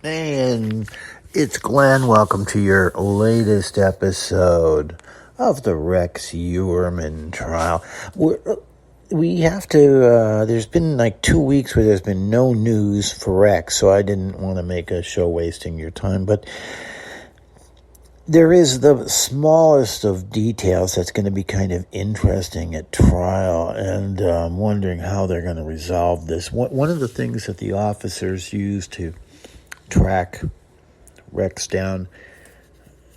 And it's Glenn. Welcome to your latest episode of the Rex Heurmann trial. We have to, there's been like 2 weeks where there's been no news for Rex, so I didn't want to make a show wasting your time, but there is the smallest of details that's going to be kind of interesting at trial, and I'm wondering how they're going to resolve this. One of the things that the officers use to track Rex down,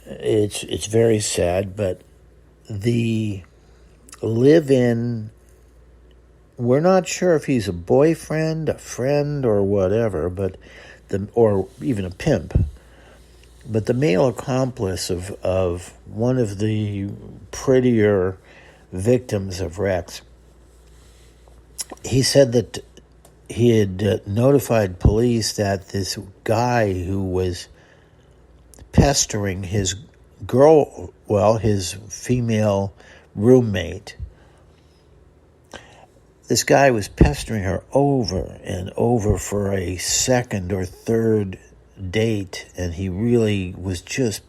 it's very sad, but the live-in, we're not sure if he's a boyfriend, a friend, or whatever, or even a pimp. But the male accomplice of one of the prettier victims of Rex, he said that he had notified police that this guy who was pestering his his female roommate, this guy was pestering her over and over for a second or third date, and he really was just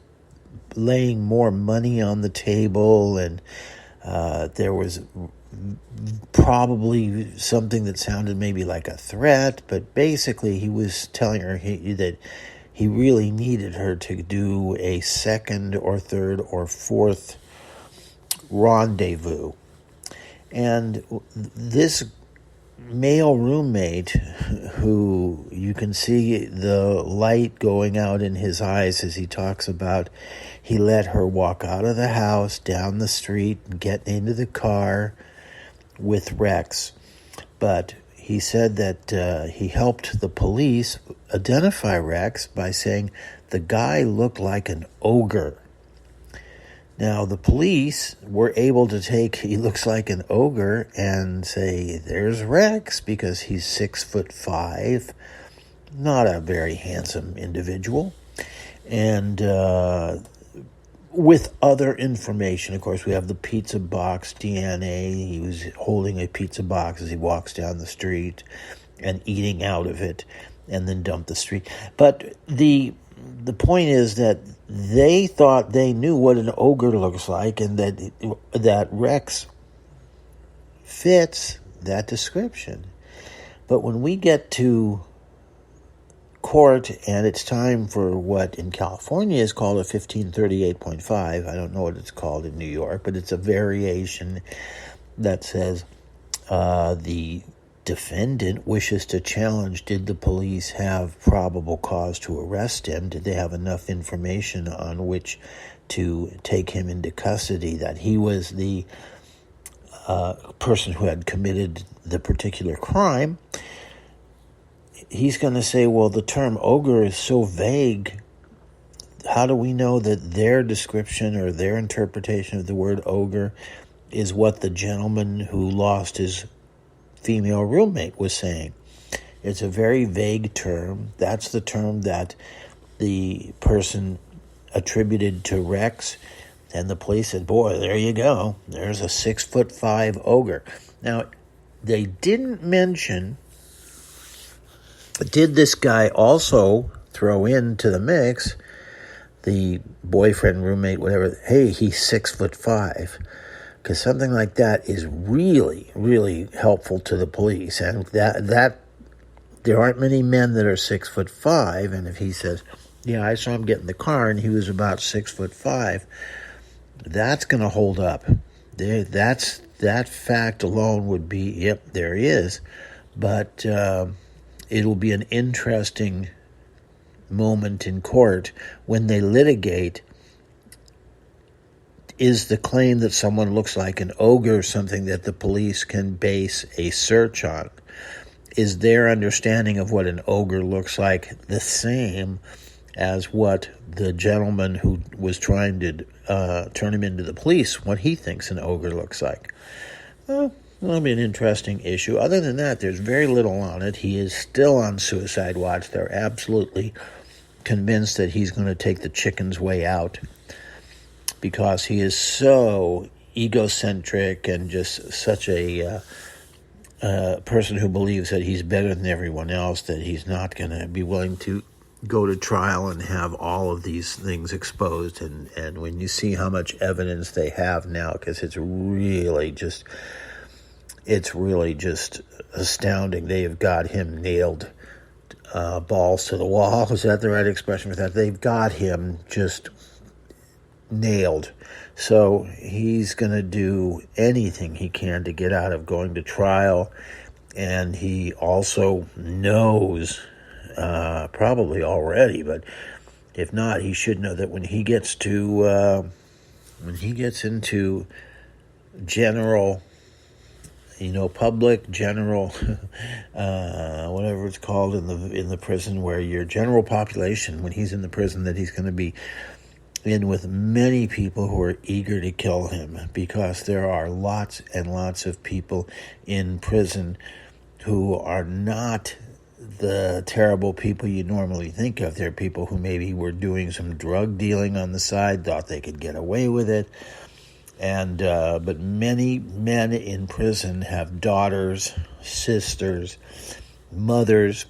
laying more money on the table, and there was probably something that sounded maybe like a threat, but basically he was telling her that he really needed her to do a second or third or fourth rendezvous. And this male roommate, who you can see the light going out in his eyes as he talks about, he let her walk out of the house, down the street, and get into the car with Rex. But he said that he helped the police identify Rex by saying the guy looked like an ogre. Now, the police were able to take he looks like an ogre and say, there's Rex, because he's 6'5", not a very handsome individual. And with other information, of course, we have the pizza box DNA. He was holding a pizza box as he walks down the street and eating out of it and then dumped the street. But the point is that they thought they knew what an ogre looks like, and that Rex fits that description. But when we get to court and it's time for what in California is called a 1538.5, I don't know what it's called in New York, but it's a variation that says the defendant wishes to challenge, did the police have probable cause to arrest him? Did they have enough information on which to take him into custody, that he was the person who had committed the particular crime? He's going to say, well, the term ogre is so vague. How do we know that their description or their interpretation of the word ogre is what the gentleman who lost his female roommate was saying? It's a very vague term. That's the term that the person attributed to Rex, and the police said, boy, there you go. There's a 6'5" ogre. Now, they didn't mention, did this guy also throw into the mix the boyfriend, roommate, whatever, hey, he's 6'5", because something like that is really, really helpful to the police. And that there aren't many men that are 6'5", and if he says, yeah, I saw him get in the car and he was about 6'5", that's going to hold up. That fact alone would be, yep, there he is. But it'll be an interesting moment in court when they litigate. Is the claim that someone looks like an ogre something that the police can base a search on? Is their understanding of what an ogre looks like the same as what the gentleman who was trying to turn him into the police, what he thinks an ogre looks like? Well, that'll be an interesting issue. Other than that, there's very little on it. He is still on suicide watch. They're absolutely convinced that he's going to take the chicken's way out, because he is so egocentric and just such a person who believes that he's better than everyone else, that he's not going to be willing to go to trial and have all of these things exposed. And when you see how much evidence they have now, because it's really just astounding. They have got him nailed, balls to the wall. Is that the right expression for that? They've got him just nailed. So he's going to do anything he can to get out of going to trial. And he also knows, probably already, but if not, he should know that when he gets into general, public, general, whatever it's called in the prison, where your general population, when he's in the prison, that he's going to be in with many people who are eager to kill him, because there are lots and lots of people in prison who are not the terrible people you normally think of. They're people who maybe were doing some drug dealing on the side, thought they could get away with it. And but many men in prison have daughters, sisters, mothers,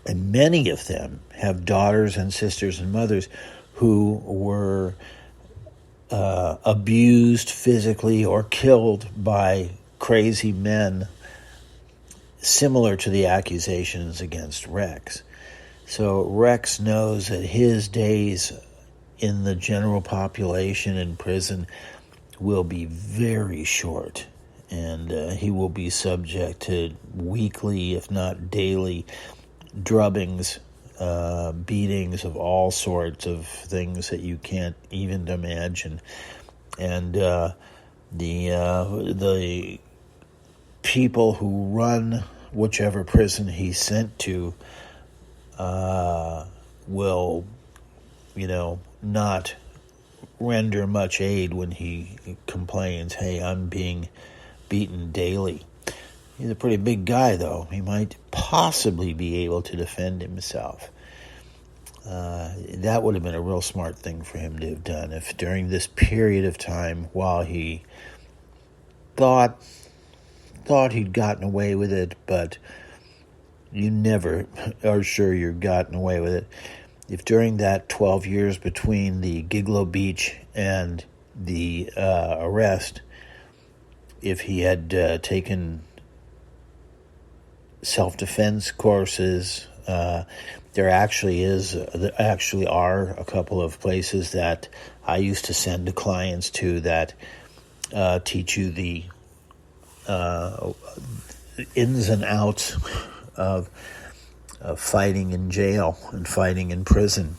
and many of them have daughters and sisters and mothers who were abused physically or killed by crazy men, similar to the accusations against Rex. So Rex knows that his days in the general population in prison will be very short, and he will be subject to weekly, if not daily, drubbings, beatings of all sorts of things that you can't even imagine. And the people who run whichever prison he's sent to will, not render much aid when he complains, "Hey, I'm being beaten daily." He's a pretty big guy, though. He might possibly be able to defend himself. That would have been a real smart thing for him to have done, if during this period of time, while he thought he'd gotten away with it, but you never are sure you've gotten away with it. If during that 12 years between the Gigolo Beach and the arrest, if he had taken self-defense courses, there actually are a couple of places that I used to send the clients to that teach you the ins and outs of fighting in jail and fighting in prison,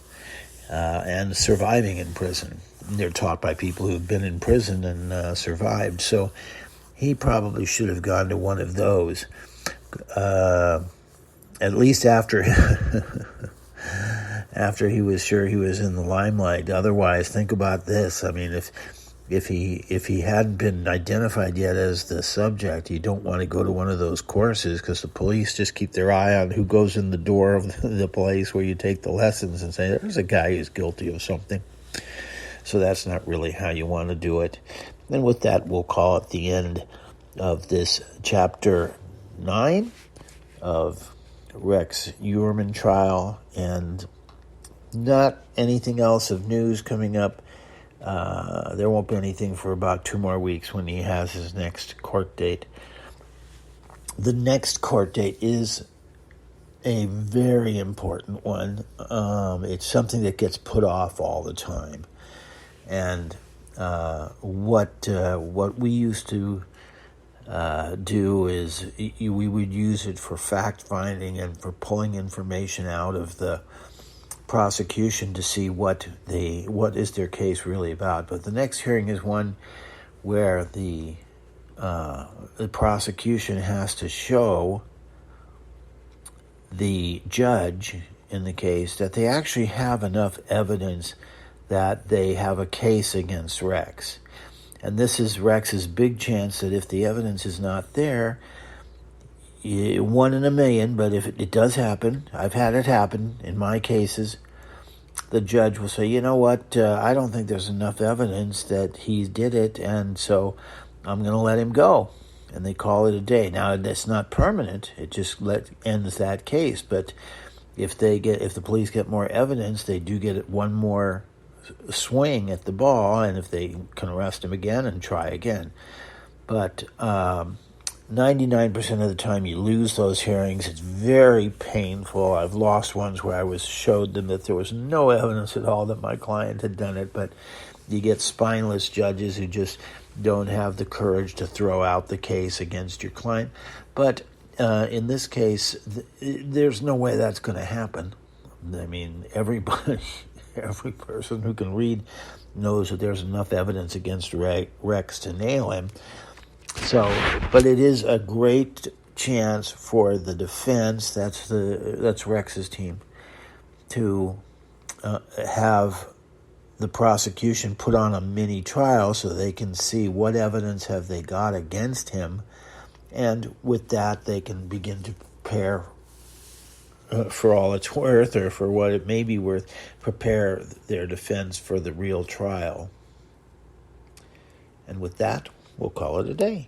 and surviving in prison. They're taught by people who've been in prison and survived. So he probably should have gone to one of those, at least after after he was sure he was in the limelight. Otherwise, think about this. I mean, if he hadn't been identified yet as the subject, you don't want to go to one of those courses, because the police just keep their eye on who goes in the door of the place where you take the lessons and say, there's a guy who's guilty of something. So that's not really how you want to do it. And with that, we'll call it the end of this chapter 9 of Rex Heurmann trial, and not anything else of news coming up. There won't be anything for about 2 more weeks when he has his next court date. The next court date is a very important one. It's something that gets put off all the time. And what we used to do is we would use it for fact-finding and for pulling information out of the prosecution to see what is their case really about. But the next hearing is one where the prosecution has to show the judge in the case that they actually have enough evidence that they have a case against Rex. And this is Rex's big chance that if the evidence is not there, 1 in a million, but if it does happen, I've had it happen in my cases, the judge will say, you know what, I don't think there's enough evidence that he did it, and so I'm going to let him go. And they call it a day. Now, that's not permanent. It just ends that case. But if the police get more evidence, they do get one more swing at the ball, and if they can arrest him again and try again. But 99% of the time you lose those hearings. It's very painful. I've lost ones where I showed them that there was no evidence at all that my client had done it, but you get spineless judges who just don't have the courage to throw out the case against your client. But in this case, there's no way that's going to happen. I mean, every person who can read knows that there's enough evidence against Rex to nail him. So, but it is a great chance for the defense, that's Rex's team, to have the prosecution put on a mini trial so they can see what evidence have they got against him, and with that they can begin to prepare for all it's worth, or for what it may be worth, prepare their defense for the real trial. And with that, we'll call it a day.